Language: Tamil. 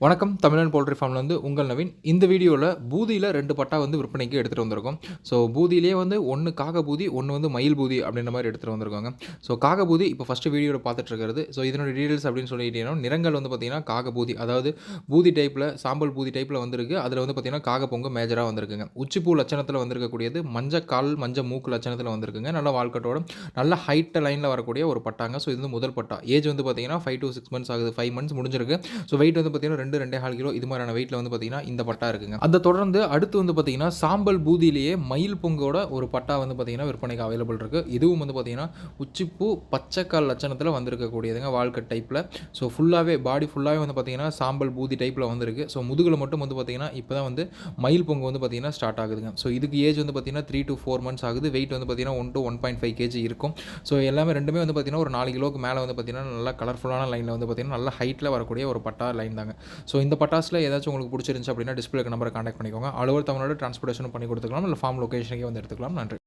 வணக்கம் தமிழன் போல்ட்ரி ஃபார்ம்லேருந்து உங்கள் நவீன். இந்த வீடியோவில் பூதியில் 2 பட்டா விற்பனைக்கு எடுத்துகிட்டு வந்திருக்கோம். ஸோ பூதியிலேயே ஒன்று காக பூதி, ஒன்று மயில் பூதி அப்படின்ற மாதிரி எடுத்துகிட்டு வந்திருக்காங்க. ஸோ காக பூதி இப்போ ஃபஸ்ட்டு வீடியோவில் பார்த்துட்டு இருக்கிறது. ஸோ இதனோட டீடைல்ஸ் அப்படின்னு சொல்லிட்டீங்கன்னா, நிறங்கள் பார்த்தீங்கன்னா காக பூதி, அதாவது பூதி டைப்பில் சாம்பல் பூதி டைப்பில் வந்திருக்கு. அதில் பார்த்தீங்கன்னா காக பொங்கு மேஜராக வந்திருக்குங்க. உச்சிப்பூ லட்சணத்தில் வந்திருக்கக்கூடியது, மஞ்சள் கால் மஞ்சள் மூக்கு லட்சணத்தில் வந்திருக்குங்க. நல்ல வால்கட்டோட நல்ல ஹைட் லைனில் வரக்கூடிய ஒரு பட்டாங்க. ஸோ இது முதல் பட்டா. ஏஜ் பார்த்தீங்கன்னா 5 to 6 months ஆகுது. 5 months முடிஞ்சிருக்கு. ஸோ வெயிட் பார்த்தீங்கன்னா 2.25 கிலோ இது மாதிரியான வெயிட்ல பார்த்தீங்கன்னா இந்த பட்டா இருக்குங்க. அதை தொடர்ந்து அடுத்து பார்த்தீங்கன்னா சாம்பல் பூதியிலேயே மயில் பொங்கோட ஒரு பட்டா பார்த்தீங்கன்னா விற்பனைக்கு அவைலபிள் இருக்கு. இதுவும் பார்த்தீங்கன்னா உச்சிப்பூ பச்சைக்கால் லட்சணத்தில் வந்திருக்கக்கூடியதுங்க, வால்கட் டைப்பில். ஸோ ஃபுல்லாகவே பாடி ஃபுல்லாகவே பார்த்தீங்கன்னா சாம்பல் பூதி டைப்பில் வந்திருக்கு. ஸோ முதுகில் மட்டும் பார்த்தீங்கன்னா இப்போ தான் மயில் பொங்கு பார்த்தீங்கன்னா ஸ்டார்ட் ஆகுதுங்க. ஸோ இதுக்கு ஏஜ் பார்த்தீங்கன்னா 3 to 4 months ஆகுது. வெயிட் பார்த்தீங்கன்னா 1 to 1.5 kg இருக்கும். ஸோ எல்லாமே ரெண்டுமே பார்த்தீங்கன்னா ஒரு 4 கிலோக்கு மேலே பார்த்தீங்கன்னா நல்லா கலர்ஃபுல்லான லைனில் பார்த்தீங்கன்னா நல்லா ஹைட்டில் வரக்கூடிய ஒரு பட்டா லைன் தாங்க. ஸோ இந்த பட்டாஸில் ஏதாச்சும் உங்களுக்கு பிடிச்சிருந்துச்சு அப்படின்னா டிஸ்பிளே நம்பரை கான்டாக்ட் பண்ணிக்கோங்க. ஆல் ஓவர் தமிழ்நாடு டிரான்ஸ்போர்ட்டேஷன் பண்ணி கொடுத்துக்கலாம், இல்லை ஃபார்ம் லொகேஷனுக்கே எடுத்துக்கலாம். நன்றி.